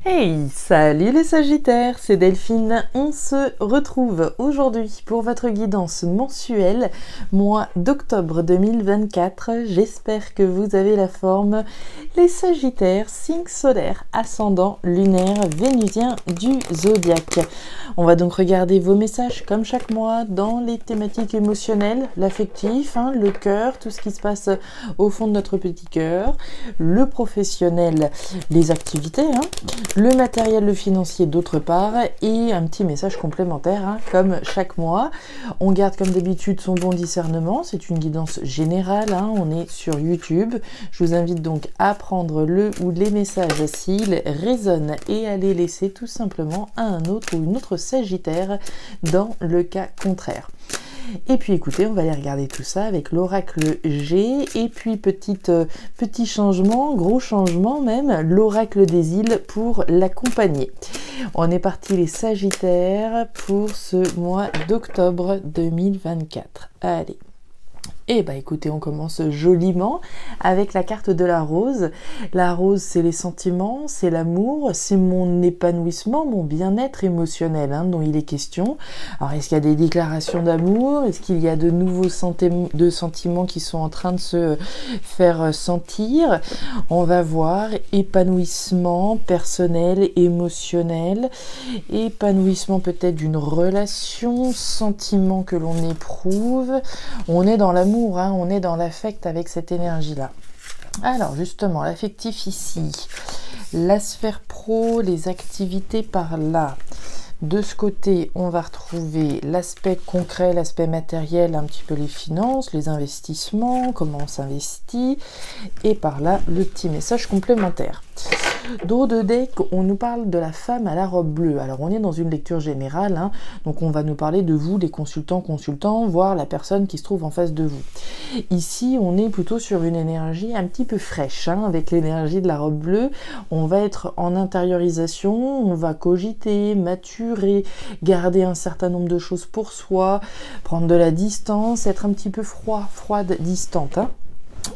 Hey, salut les Sagittaires, c'est Delphine. On se retrouve aujourd'hui pour votre guidance mensuelle, mois d'octobre 2024. J'espère que vous avez la forme. Les Sagittaires, signe solaire, ascendant, lunaire, vénusien du zodiaque. On va donc regarder vos messages comme chaque mois dans les thématiques émotionnelles, l'affectif, le cœur, tout ce qui se passe au fond de notre petit cœur, le professionnel, les activités, le matériel, le financier d'autre part, et un petit message complémentaire, comme chaque mois. On garde comme d'habitude son bon discernement, c'est une guidance générale, on est sur YouTube. Je vous invite donc à prendre le ou les messages s'ils résonnent et à les laisser tout simplement à un autre ou une autre Sagittaire dans le cas contraire. Et puis écoutez, on va aller regarder tout ça avec l'oracle G, et puis petit changement, gros changement même, l'oracle des îles pour l'accompagner. On est parti les Sagittaires pour ce mois d'octobre 2024. Allez. Et bah écoutez, on commence joliment avec la carte de la rose. La rose, c'est les sentiments, c'est l'amour, c'est mon épanouissement, mon bien-être émotionnel dont il est question. Alors, est-ce qu'il y a des déclarations d'amour? Est-ce qu'il y a de nouveaux sentiments qui sont en train de se faire sentir? On va voir épanouissement personnel, émotionnel, épanouissement peut-être d'une relation, sentiment que l'on éprouve. On est dans l'amour. On est dans l'affect avec cette énergie-là. Alors justement, l'affectif ici, la sphère pro, les activités par là. De ce côté, on va retrouver l'aspect concret, l'aspect matériel, un petit peu les finances, les investissements, comment on s'investit, et par là, le petit message complémentaire. Dos de deck, on nous parle de la femme à la robe bleue. Alors on est dans une lecture générale, donc on va nous parler de vous, les consultants, voire la personne qui se trouve en face de vous. Ici, on est plutôt sur une énergie un petit peu fraîche, avec l'énergie de la robe bleue. On va être en intériorisation, on va cogiter, maturer, garder un certain nombre de choses pour soi, prendre de la distance, être un petit peu froide, distante.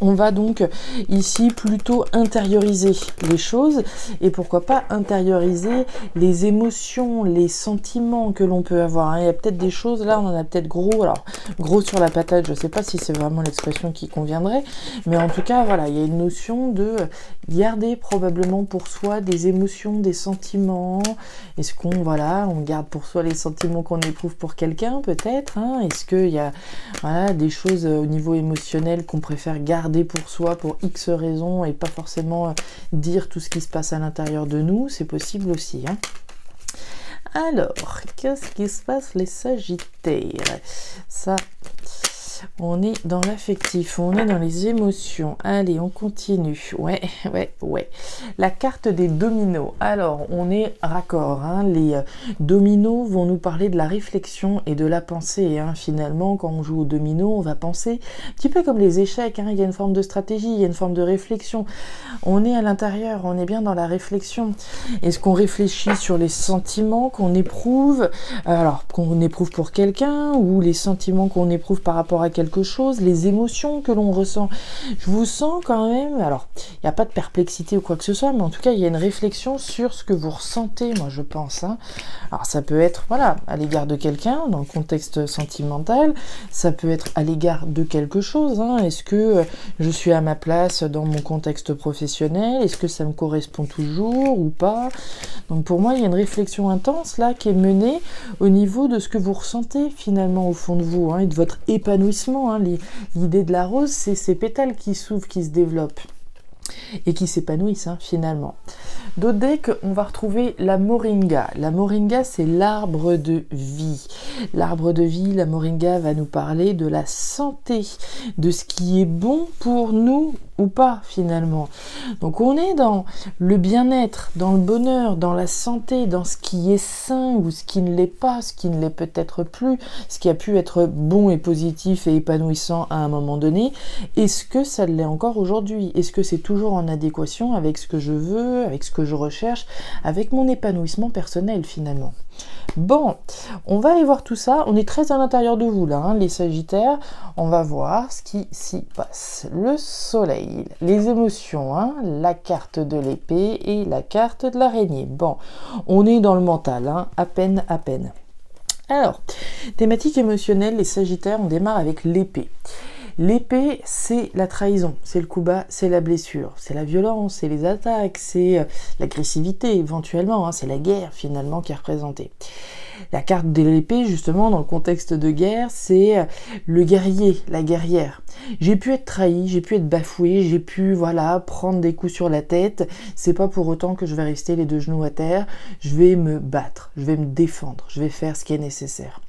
On va donc ici plutôt intérioriser les choses, et pourquoi pas intérioriser les émotions, les sentiments que l'on peut avoir. Il y a peut-être des choses, là on en a peut-être gros, alors gros sur la patate, je ne sais pas si c'est vraiment l'expression qui conviendrait, mais en tout cas voilà, il y a une notion de garder probablement pour soi des émotions, des sentiments. Est-ce qu'on on garde pour soi les sentiments qu'on éprouve pour quelqu'un peut-être, Est-ce qu'il y a des choses au niveau émotionnel qu'on préfère garder pour soi pour X raisons et pas forcément dire tout ce qui se passe à l'intérieur de nous? C'est possible aussi. Alors, qu'est-ce qui se passe les Sagittaires? Ça, on est dans l'affectif, on est dans les émotions. Allez, on continue. Ouais. La carte des dominos. Alors, on est raccord. Les dominos vont nous parler de la réflexion et de la pensée. Finalement, quand on joue aux dominos, on va penser un petit peu comme les échecs. Il y a une forme de stratégie, il y a une forme de réflexion. On est à l'intérieur, on est bien dans la réflexion. Est-ce qu'on réfléchit sur les sentiments qu'on éprouve, qu'on éprouve pour quelqu'un, ou les sentiments qu'on éprouve par rapport à quelque chose, les émotions que l'on ressent? Je vous sens quand même, alors il n'y a pas de perplexité ou quoi que ce soit, mais en tout cas il y a une réflexion sur ce que vous ressentez, moi je pense. Alors ça peut être à l'égard de quelqu'un dans le contexte sentimental, ça peut être à l'égard de quelque chose. Est-ce que je suis à ma place dans mon contexte professionnel? Est-ce que ça me correspond toujours ou pas? Donc pour moi il y a une réflexion intense là qui est menée au niveau de ce que vous ressentez finalement au fond de vous, et de votre épanouissement. L'idée de la rose, c'est ces pétales qui s'ouvrent, qui se développent et qui s'épanouissent finalement. D'autres decks, on va retrouver la moringa. La moringa, c'est l'arbre de vie. L'arbre de vie, la moringa va nous parler de la santé, de ce qui est bon pour nous ou pas finalement. Donc on est dans le bien-être, dans le bonheur, dans la santé, dans ce qui est sain ou ce qui ne l'est pas, ce qui ne l'est peut-être plus, ce qui a pu être bon et positif et épanouissant à un moment donné. Est-ce que ça l'est encore aujourd'hui? Est-ce que c'est toujours en adéquation avec ce que je veux, avec ce que je recherche, avec mon épanouissement personnel finalement? Bon, on va aller voir tout ça. On est très à l'intérieur de vous là, les Sagittaires. On va voir ce qui s'y passe. Le soleil. soleil, les émotions, hein, la carte de l'épée et la carte de l'araignée. Bon, on est dans le mental, hein, à peine, à peine. Alors, thématique émotionnelle, les Sagittaires, on démarre avec l'épée. L'épée, c'est la trahison, c'est le coup bas, c'est la blessure, c'est la violence, c'est les attaques, c'est l'agressivité éventuellement, hein, c'est la guerre finalement qui est représentée. La carte de l'épée, justement, dans le contexte de guerre, c'est le guerrier, la guerrière. J'ai pu être trahi, j'ai pu être bafoué, j'ai pu, voilà, prendre des coups sur la tête. C'est pas pour autant que je vais rester les deux genoux à terre. Je vais me battre, je vais me défendre, je vais faire ce qui est nécessaire.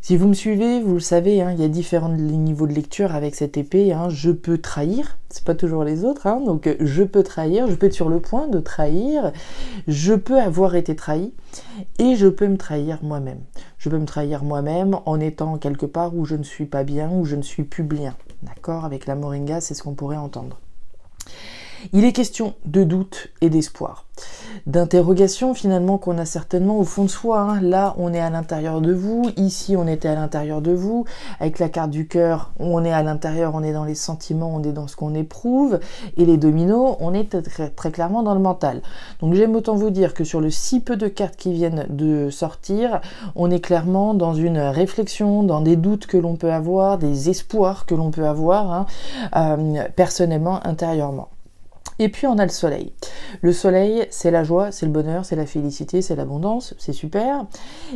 Si vous me suivez, vous le savez, hein, il y a différents niveaux de lecture avec cette épée. Hein. Je peux trahir, c'est pas toujours les autres, hein, donc je peux trahir, je peux être sur le point de trahir, je peux avoir été trahi et je peux me trahir moi-même. Je peux me trahir moi-même en étant quelque part où je ne suis pas bien, où je ne suis plus bien. D'accord ? Avec la moringa, c'est ce qu'on pourrait entendre. Il est question de doute et d'espoir, d'interrogation finalement qu'on a certainement au fond de soi. Hein. Là, on est à l'intérieur de vous, ici on était à l'intérieur de vous, avec la carte du cœur, on est à l'intérieur, on est dans les sentiments, on est dans ce qu'on éprouve, et les dominos, on est très, très clairement dans le mental. Donc j'aime autant vous dire que sur le si peu de cartes qui viennent de sortir, on est clairement dans une réflexion, dans des doutes que l'on peut avoir, des espoirs que l'on peut avoir, hein, personnellement, intérieurement. Et puis on a le soleil. Le soleil, c'est la joie, c'est le bonheur, c'est la félicité, c'est l'abondance, c'est super.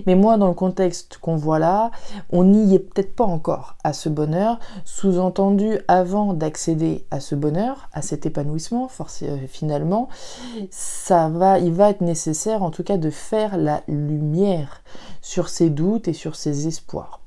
Mais moi, dans le contexte qu'on voit là, on n'y est peut-être pas encore à ce bonheur. Sous-entendu, avant d'accéder à ce bonheur, à cet épanouissement, finalement, il va être nécessaire en tout cas de faire la lumière sur ces doutes et sur ces espoirs.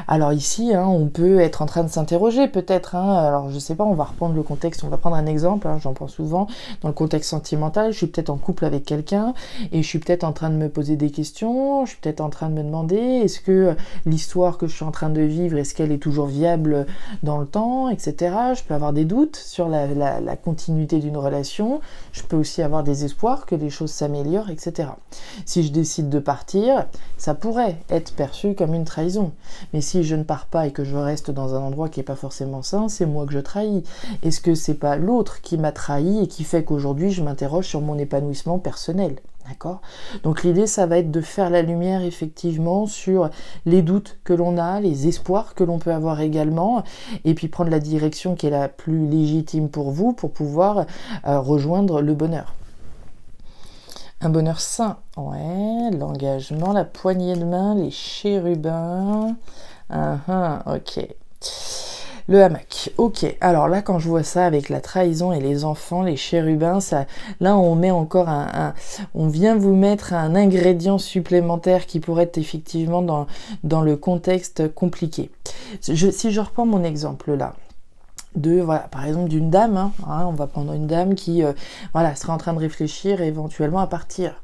Alors ici, hein, on peut être en train de s'interroger peut-être, hein, alors je sais pas, on va reprendre le contexte, on va prendre un exemple, hein, j'en prends souvent, dans le contexte sentimental, je suis peut-être en couple avec quelqu'un, et je suis peut-être en train de me poser des questions, je suis peut-être en train de me demander, est-ce que l'histoire que je suis en train de vivre, est-ce qu'elle est toujours viable dans le temps, etc. Je peux avoir des doutes sur la continuité d'une relation, je peux aussi avoir des espoirs que les choses s'améliorent, etc. Si je décide de partir, ça pourrait être perçu comme une trahison. Mais si je ne pars pas et que je reste dans un endroit qui n'est pas forcément sain, c'est moi que je trahis. Est-ce que c'est pas l'autre qui m'a trahi et qui fait qu'aujourd'hui je m'interroge sur mon épanouissement personnel ? D'accord ? Donc l'idée, ça va être de faire la lumière effectivement sur les doutes que l'on a, les espoirs que l'on peut avoir également, et puis prendre la direction qui est la plus légitime pour vous pour pouvoir rejoindre le bonheur. Un bonheur sain, ouais, l'engagement, la poignée de main, les chérubins, ok. Le hamac, ok. Alors là, quand je vois ça avec la trahison et les enfants, les chérubins, là on met encore on vient vous mettre un ingrédient supplémentaire qui pourrait être effectivement dans le contexte compliqué. Si je reprends mon exemple là, par exemple d'une dame, hein, on va prendre une dame qui serait en train de réfléchir éventuellement à partir.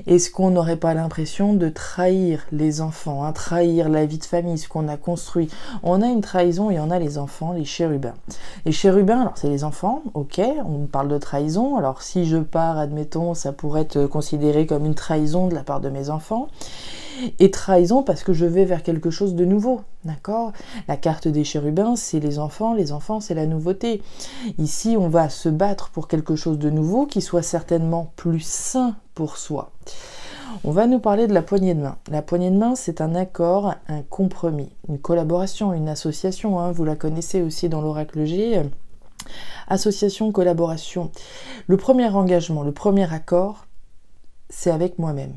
Est-ce qu'on n'aurait pas l'impression de trahir les enfants, hein, trahir la vie de famille, ce qu'on a construit? On a une trahison et on a les enfants, les chérubins. Les chérubins, alors c'est les enfants, ok, on parle de trahison. Alors si je pars, admettons, ça pourrait être considéré comme une trahison de la part de mes enfants. Et trahison parce que je vais vers quelque chose de nouveau, d'accord ? La carte des chérubins, c'est les enfants, c'est la nouveauté. Ici, on va se battre pour quelque chose de nouveau qui soit certainement plus sain pour soi. On va nous parler de la poignée de main. La poignée de main, c'est un accord, un compromis, une collaboration, une association, hein, vous la connaissez aussi dans l'oracle G. Association, collaboration. Le premier engagement, le premier accord, c'est avec moi-même.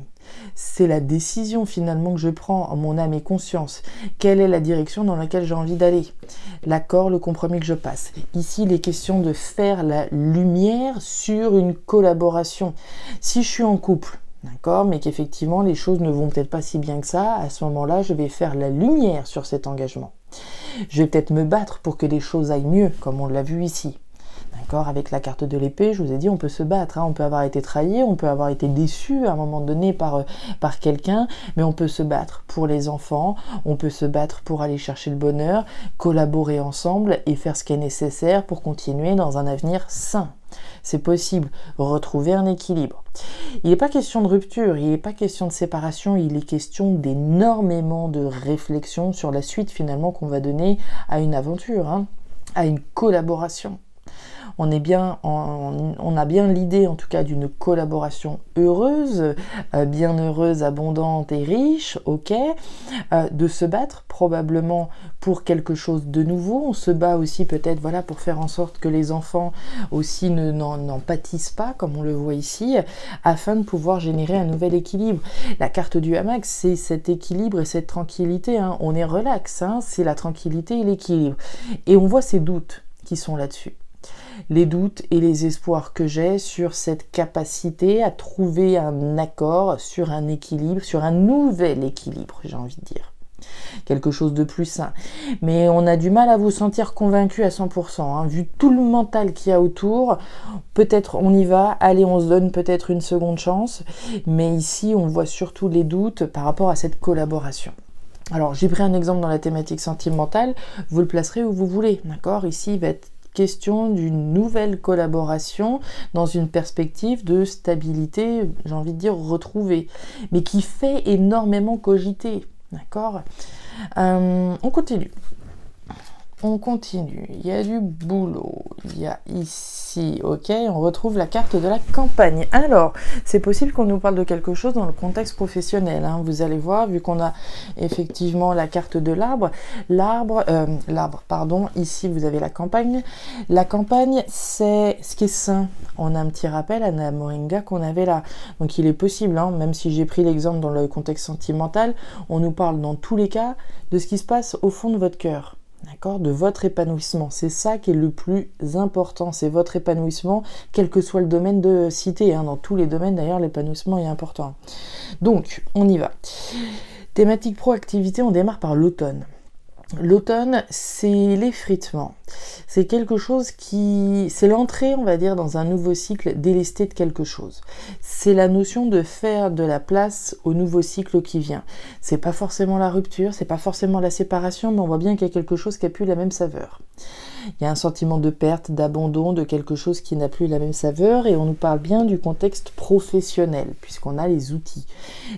C'est la décision finalement que je prends en mon âme et conscience. Quelle est la direction dans laquelle j'ai envie d'aller ? L'accord, le compromis que je passe. Ici, il est question de faire la lumière sur une collaboration. Si je suis en couple, d'accord, mais qu'effectivement les choses ne vont peut-être pas si bien que ça, à ce moment-là, je vais faire la lumière sur cet engagement. Je vais peut-être me battre pour que les choses aillent mieux, comme on l'a vu ici. D'accord, avec la carte de l'épée, je vous ai dit, on peut se battre, hein, on peut avoir été trahi, on peut avoir été déçu à un moment donné par quelqu'un, mais on peut se battre pour les enfants, on peut se battre pour aller chercher le bonheur, collaborer ensemble et faire ce qui est nécessaire pour continuer dans un avenir sain. C'est possible, retrouver un équilibre. Il n'est pas question de rupture, il n'est pas question de séparation, il est question d'énormément de réflexion sur la suite finalement qu'on va donner à une aventure, hein, à une collaboration. On a bien l'idée en tout cas d'une collaboration heureuse, bien heureuse, abondante et riche, ok, de se battre probablement pour quelque chose de nouveau. On se bat aussi peut-être voilà, pour faire en sorte que les enfants aussi n'en pâtissent pas, comme on le voit ici, afin de pouvoir générer un nouvel équilibre. La carte du hamac, c'est cet équilibre et cette tranquillité, hein. On est relax, hein, c'est la tranquillité et l'équilibre. Et on voit ces doutes qui sont là-dessus. Les doutes et les espoirs que j'ai sur cette capacité à trouver un accord, sur un équilibre, sur un nouvel équilibre, j'ai envie de dire. Quelque chose de plus sain. Mais on a du mal à vous sentir convaincu à 100%, hein. Vu tout le mental qu'il y a autour, peut-être on y va, allez, on se donne peut-être une seconde chance, mais ici on voit surtout les doutes par rapport à cette collaboration. Alors j'ai pris un exemple dans la thématique sentimentale, vous le placerez où vous voulez, d'accord? Ici il va être question d'une nouvelle collaboration dans une perspective de stabilité, j'ai envie de dire retrouvée, mais qui fait énormément cogiter, d'accord? On continue. On continue, il y a du boulot, il y a ici, ok, on retrouve la carte de la campagne. Alors, c'est possible qu'on nous parle de quelque chose dans le contexte professionnel, hein. Vous allez voir, vu qu'on a effectivement la carte de l'arbre, ici vous avez la campagne. La campagne, c'est ce qui est sain. On a un petit rappel à la moringa qu'on avait là. Donc il est possible, hein, même si j'ai pris l'exemple dans le contexte sentimental, on nous parle dans tous les cas de ce qui se passe au fond de votre cœur. D'accord, de votre épanouissement. C'est ça qui est le plus important, c'est votre épanouissement, quel que soit le domaine de cité, hein. Dans tous les domaines d'ailleurs, l'épanouissement est important. Donc, on y va. Thématique proactivité, on démarre par l'automne. L'automne, c'est l'effritement. C'est quelque chose c'est l'entrée, on va dire, dans un nouveau cycle délesté de quelque chose. C'est la notion de faire de la place au nouveau cycle qui vient. C'est pas forcément la rupture, c'est pas forcément la séparation, mais on voit bien qu'il y a quelque chose qui a plus la même saveur. Il y a un sentiment de perte, d'abandon, de quelque chose qui n'a plus la même saveur, et on nous parle bien du contexte professionnel, puisqu'on a les outils.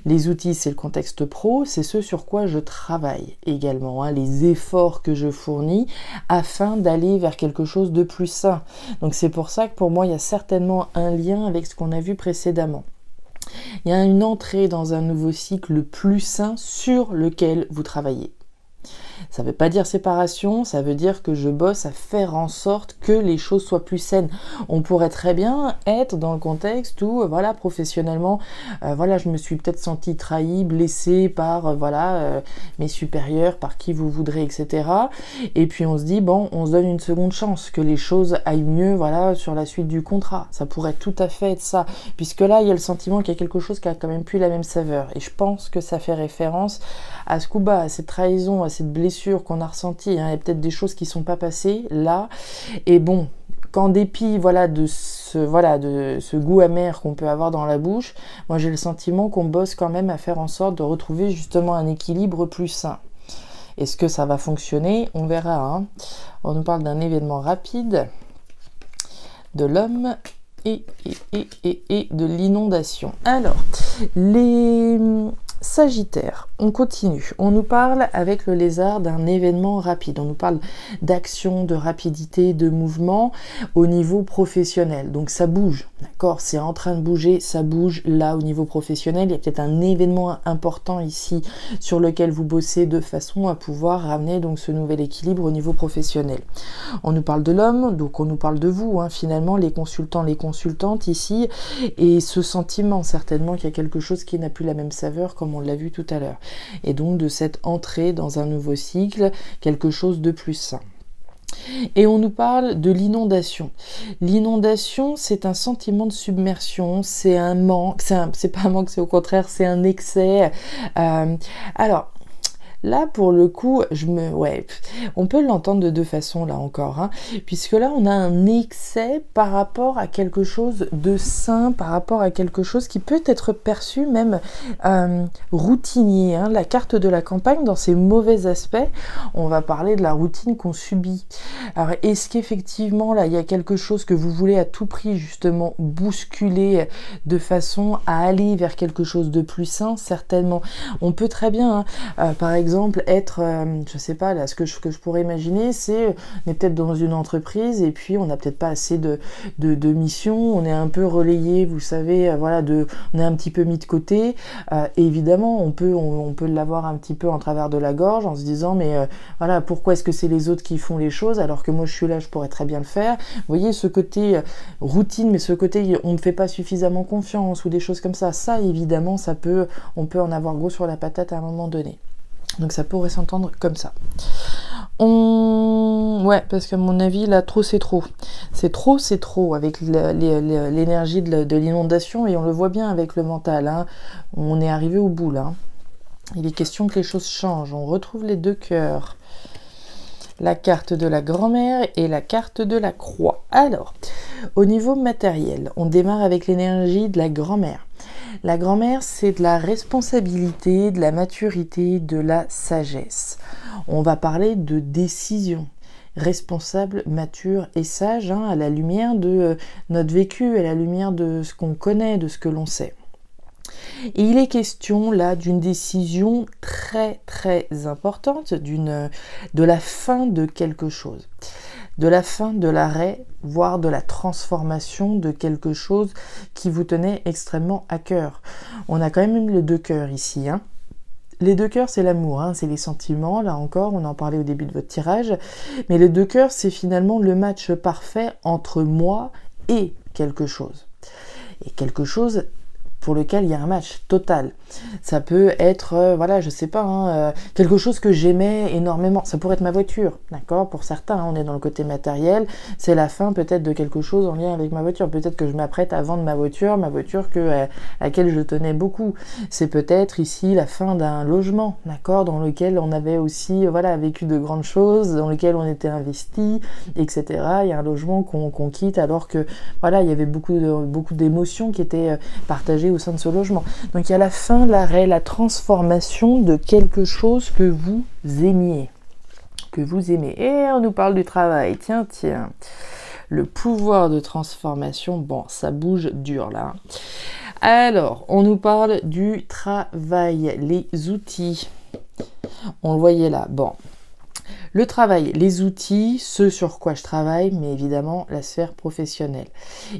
Les outils, c'est le contexte pro, c'est ce sur quoi je travaille également, hein, les efforts que je fournis afin d'aller vers quelque chose de plus sain. Donc c'est pour ça que pour moi, il y a certainement un lien avec ce qu'on a vu précédemment. Il y a une entrée dans un nouveau cycle plus sain sur lequel vous travaillez. Ça ne veut pas dire séparation, ça veut dire que je bosse à faire en sorte que les choses soient plus saines. On pourrait très bien être dans le contexte où, voilà, professionnellement, voilà, je me suis peut-être sentie trahie, blessée par, mes supérieurs, par qui vous voudrez, etc. Et puis on se dit, bon, on se donne une seconde chance, que les choses aillent mieux, voilà, sur la suite du contrat. Ça pourrait tout à fait être ça, puisque là, il y a le sentiment qu'il y a quelque chose qui a quand même plus la même saveur. Et je pense que ça fait référence à ce coup bas, à cette trahison, à cette blessure qu'on a ressentie, hein. Il y a peut-être des choses qui ne sont pas passées là, et bon, qu'en dépit de ce goût amer qu'on peut avoir dans la bouche, moi j'ai le sentiment qu'on bosse quand même à faire en sorte de retrouver justement un équilibre plus sain. Est-ce que ça va fonctionner? On verra, hein. On nous parle d'un événement rapide, de l'homme et de l'inondation. Alors, les Sagittaire, on continue. On nous parle avec le lézard d'un événement rapide. On nous parle d'action, de rapidité, de mouvement au niveau professionnel. Donc ça bouge, d'accord? C'est en train de bouger, ça bouge là au niveau professionnel. Il y a peut-être un événement important ici sur lequel vous bossez de façon à pouvoir ramener donc ce nouvel équilibre au niveau professionnel. On nous parle de l'homme, donc on nous parle de vous, hein, finalement, les consultants, les consultantes ici, et ce sentiment certainement qu'il y a quelque chose qui n'a plus la même saveur comme on l'a vu tout à l'heure. Et donc de cette entrée dans un nouveau cycle, quelque chose de plus sain. Et on nous parle de l'inondation. L'inondation, c'est un sentiment de submersion, c'est un manque, c'est pas un manque, c'est au contraire, c'est un excès. Alors, là, pour le coup, on peut l'entendre de deux façons, là encore, hein, puisque là, on a un excès par rapport à quelque chose de sain, par rapport à quelque chose qui peut être perçu même routinier, hein. La carte de la campagne, dans ses mauvais aspects, on va parler de la routine qu'on subit. Alors, est-ce qu'effectivement, là, il y a quelque chose que vous voulez à tout prix, justement, bousculer de façon à aller vers quelque chose de plus sain? Certainement. On peut très bien, hein, par exemple, exemple être, je sais pas, là, ce que je pourrais imaginer, c'est, on est peut-être dans une entreprise et puis on n'a peut-être pas assez de missions, on est un peu relayé, vous savez, voilà, on est un petit peu mis de côté. Et évidemment, on peut l'avoir un petit peu en travers de la gorge en se disant, mais voilà, pourquoi est-ce que c'est les autres qui font les choses alors que moi je suis là, je pourrais très bien le faire. Vous voyez, ce côté routine, mais ce côté on ne fait pas suffisamment confiance ou des choses comme ça, évidemment, on peut en avoir gros sur la patate à un moment donné. Donc ça pourrait s'entendre comme ça. Ouais, parce qu'à mon avis, là, trop c'est trop. C'est trop avec l'énergie de l'inondation, et on le voit bien avec le mental, hein. On est arrivé au bout, là. Il est question que les choses changent. On retrouve les 2 cœurs. La carte de la grand-mère et la carte de la croix. Alors, au niveau matériel, on démarre avec l'énergie de la grand-mère. La grand-mère, c'est de la responsabilité, de la maturité, de la sagesse. On va parler de décision. Responsable, mature et sage, hein, à la lumière de notre vécu, à la lumière de ce qu'on connaît, de ce que l'on sait. Et il est question là d'une décision très très importante, de la fin de quelque chose. De la fin, de l'arrêt, voire de la transformation de quelque chose qui vous tenait extrêmement à cœur. On a quand même les 2 cœurs ici, hein. Les 2 cœurs, c'est l'amour, hein, c'est les sentiments, là encore, on en parlait au début de votre tirage. Mais les 2 cœurs, c'est finalement le match parfait entre moi et quelque chose. Et quelque chose pour lequel il y a un match total. Ça peut être, voilà, je sais pas, hein, quelque chose que j'aimais énormément. Ça pourrait être ma voiture, d'accord? Pour certains, hein, on est dans le côté matériel. C'est la fin peut-être de quelque chose en lien avec ma voiture. Peut-être que je m'apprête à vendre ma voiture à laquelle je tenais beaucoup. C'est peut-être ici la fin d'un logement, d'accord? Dans lequel on avait aussi, voilà, vécu de grandes choses, dans lequel on était investi, etc. Il y a un logement qu'on quitte alors que, voilà, il y avait beaucoup d'émotions qui étaient partagées au sein de ce logement. Donc il y a la fin, l'arrêt, la transformation de quelque chose que vous aimiez. Et on nous parle du travail. Tiens. Le pouvoir de transformation, bon, ça bouge dur là. Alors, on nous parle du travail, les outils. On le voyait là. Bon. Le travail, les outils, ce sur quoi je travaille, mais évidemment la sphère professionnelle.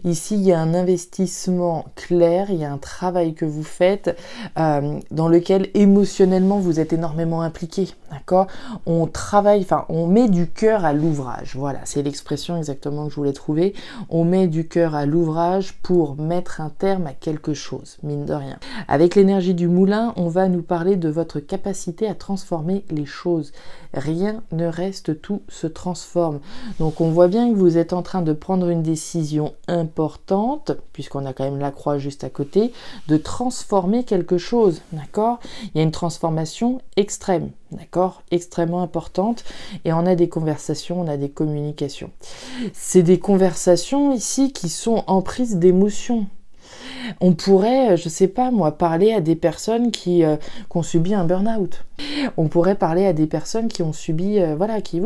Ici, il y a un investissement clair, il y a un travail que vous faites dans lequel émotionnellement vous êtes énormément impliqué, d'accord? On travaille, enfin, on met du cœur à l'ouvrage. Voilà, c'est l'expression exactement que je voulais trouver. On met du cœur à l'ouvrage pour mettre un terme à quelque chose, mine de rien. Avec l'énergie du moulin, on va nous parler de votre capacité à transformer les choses. Rien ne reste, tout se transforme. Donc on voit bien que vous êtes en train de prendre une décision importante, puisqu'on a quand même la croix juste à côté, de transformer quelque chose, d'accord? Il y a une transformation extrême, d'accord? Extrêmement importante, et on a des conversations, on a des communications. C'est des conversations ici qui sont emprises d'émotions. On pourrait, je sais pas moi, parler à des personnes qui ont subi un burn-out. On pourrait parler à des personnes qui ont subi, voilà, qui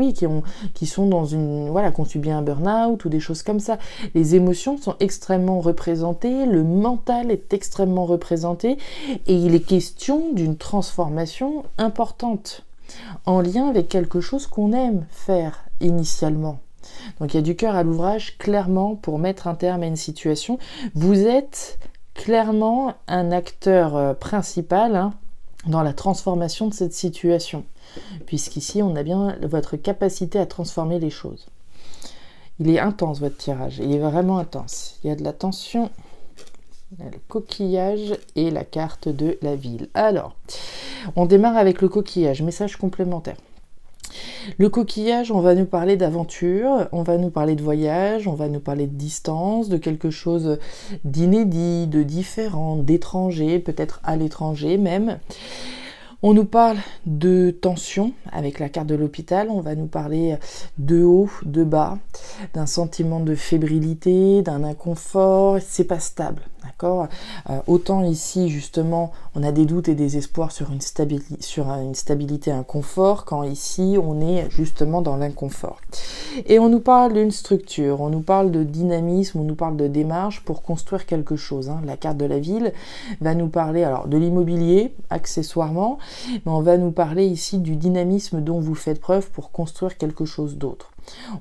sont dans une, voilà, qui ont subi un burn-out ou des choses comme ça. Les émotions sont extrêmement représentées, le mental est extrêmement représenté, et il est question d'une transformation importante en lien avec quelque chose qu'on aime faire initialement. Donc il y a du cœur à l'ouvrage, clairement, pour mettre un terme à une situation. Vous êtes clairement un acteur principal, hein, dans la transformation de cette situation. Puisqu'ici, on a bien votre capacité à transformer les choses. Il est intense, votre tirage. Il est vraiment intense. Il y a de la tension, le coquillage et la carte de la ville. Alors, on démarre avec le coquillage, message complémentaire. Le coquillage, on va nous parler d'aventure, on va nous parler de voyage, on va nous parler de distance, de quelque chose d'inédit, de différent, d'étranger, peut-être à l'étranger même. On nous parle de tension avec la carte de l'hôpital, on va nous parler de haut, de bas, d'un sentiment de fébrilité, d'un inconfort, c'est pas stable, d'accord? Autant ici justement on a des doutes et des espoirs sur une stabilité, un confort, quand ici on est justement dans l'inconfort. Et on nous parle d'une structure, on nous parle de dynamisme, on nous parle de démarche pour construire quelque chose, hein. La carte de la ville va nous parler alors de l'immobilier accessoirement, mais on va nous parler ici du dynamisme dont vous faites preuve pour construire quelque chose d'autre.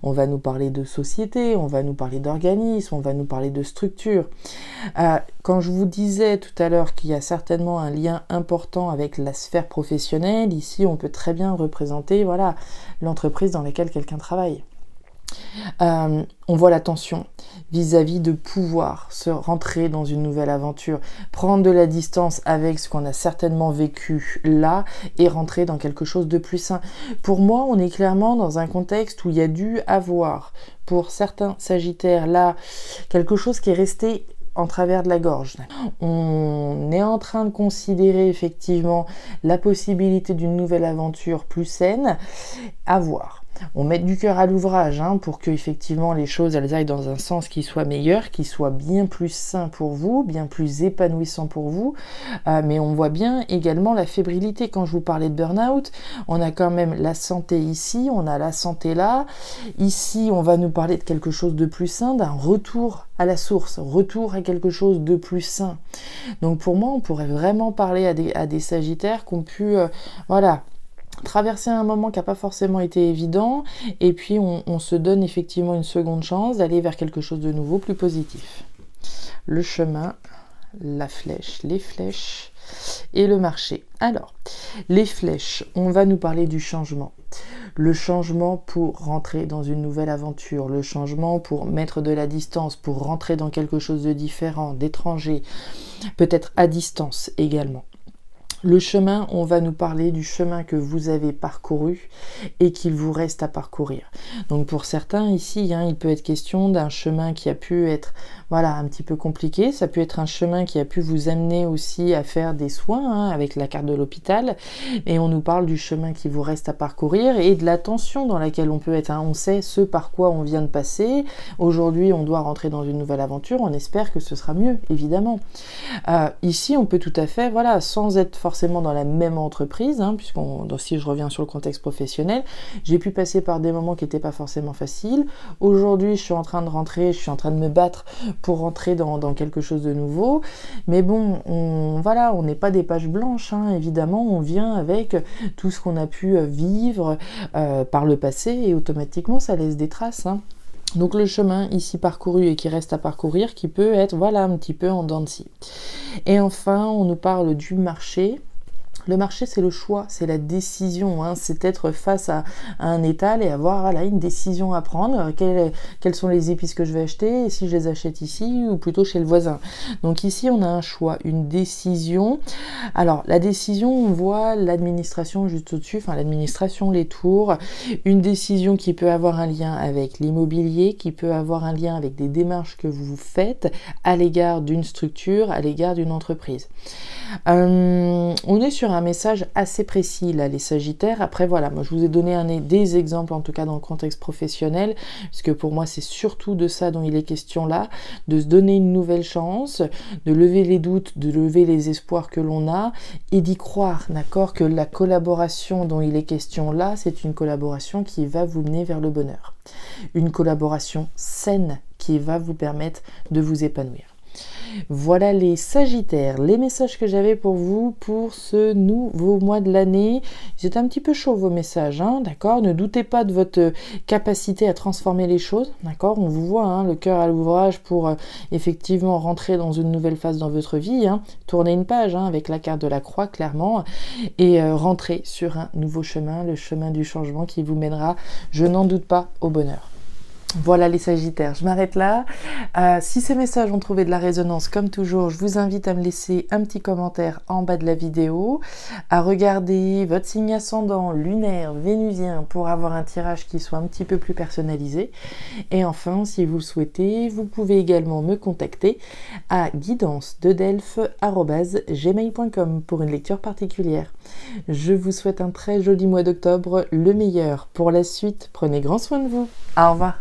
On va nous parler de société, on va nous parler d'organisme, on va nous parler de structure. Quand je vous disais tout à l'heure qu'il y a certainement un lien important avec la sphère professionnelle, ici on peut très bien représenter voilà, l'entreprise dans laquelle quelqu'un travaille. On voit la tension vis-à-vis de pouvoir se rentrer dans une nouvelle aventure, prendre de la distance avec ce qu'on a certainement vécu là et rentrer dans quelque chose de plus sain. Pour moi, on est clairement dans un contexte où il y a dû avoir, pour certains Sagittaires là, quelque chose qui est resté en travers de la gorge. On est en train de considérer effectivement la possibilité d'une nouvelle aventure plus saine, à voir. On met du cœur à l'ouvrage pour que effectivement les choses elles aillent dans un sens qui soit meilleur, qui soit bien plus sain pour vous, bien plus épanouissant pour vous. Mais on voit bien également la fébrilité. Quand je vous parlais de burn-out, on a quand même la santé ici, on a la santé là. Ici, on va nous parler de quelque chose de plus sain, d'un retour à la source, retour à quelque chose de plus sain. Donc pour moi, on pourrait vraiment parler à des Sagittaires qui ont pu, voilà, traverser un moment qui n'a pas forcément été évident, et puis on se donne effectivement une seconde chance d'aller vers quelque chose de nouveau, plus positif. Le chemin, la flèche, les flèches et le marché. Alors, les flèches, on va nous parler du changement. Le changement pour rentrer dans une nouvelle aventure, le changement pour mettre de la distance, pour rentrer dans quelque chose de différent, d'étranger, peut-être à distance également. Le chemin, on va nous parler du chemin que vous avez parcouru et qu'il vous reste à parcourir. Donc pour certains ici, il peut être question d'un chemin qui a pu être un petit peu compliqué. Ça peut être un chemin qui a pu vous amener aussi à faire des soins avec la carte de l'hôpital. Et on nous parle du chemin qui vous reste à parcourir et de la tension dans laquelle on peut être. On sait ce par quoi on vient de passer. Aujourd'hui, on doit rentrer dans une nouvelle aventure. On espère que ce sera mieux, évidemment. Ici, on peut tout à fait, sans être forcément dans la même entreprise, si je reviens sur le contexte professionnel, j'ai pu passer par des moments qui n'étaient pas forcément faciles. Aujourd'hui, je suis en train de rentrer, je suis en train de me battre pour rentrer dans quelque chose de nouveau. Mais bon, on n'est pas des pages blanches, évidemment, on vient avec tout ce qu'on a pu vivre par le passé et automatiquement, ça laisse des traces. Donc le chemin ici parcouru et qui reste à parcourir, qui peut être un petit peu en dents de scie. Et enfin, on nous parle du marché. Le marché, c'est le choix, c'est la décision, c'est être face à un étal et avoir une décision à prendre. Quelles sont les épices que je vais acheter et si je les achète ici ou plutôt chez le voisin. Donc ici, on a un choix, une décision. Alors, la décision, on voit l'administration juste au-dessus, l'administration, les tours. Une décision qui peut avoir un lien avec l'immobilier, qui peut avoir un lien avec des démarches que vous faites à l'égard d'une structure, à l'égard d'une entreprise. On est sur un message assez précis là, les Sagittaires. Après moi je vous ai donné des exemples en tout cas dans le contexte professionnel, puisque pour moi c'est surtout de ça dont il est question là, de se donner une nouvelle chance, de lever les doutes, de lever les espoirs que l'on a et d'y croire, d'accord, que la collaboration dont il est question là, c'est une collaboration qui va vous mener vers le bonheur. Une collaboration saine qui va vous permettre de vous épanouir. Voilà les Sagittaires, les messages que j'avais pour vous pour ce nouveau mois de l'année. Ils étaient un petit peu chauds vos messages, d'accord. Ne doutez pas de votre capacité à transformer les choses, d'accord. On vous voit le cœur à l'ouvrage pour effectivement rentrer dans une nouvelle phase dans votre vie, tourner une page avec la carte de la croix clairement et rentrer sur un nouveau chemin, le chemin du changement qui vous mènera, je n'en doute pas, au bonheur. Voilà les Sagittaires, je m'arrête là. Si ces messages ont trouvé de la résonance, comme toujours, je vous invite à me laisser un petit commentaire en bas de la vidéo, à regarder votre signe ascendant, lunaire, vénusien, pour avoir un tirage qui soit un petit peu plus personnalisé. Et enfin, si vous le souhaitez, vous pouvez également me contacter à guidance-de-delphes@gmail.com pour une lecture particulière. Je vous souhaite un très joli mois d'octobre, le meilleur pour la suite. Prenez grand soin de vous. Au revoir.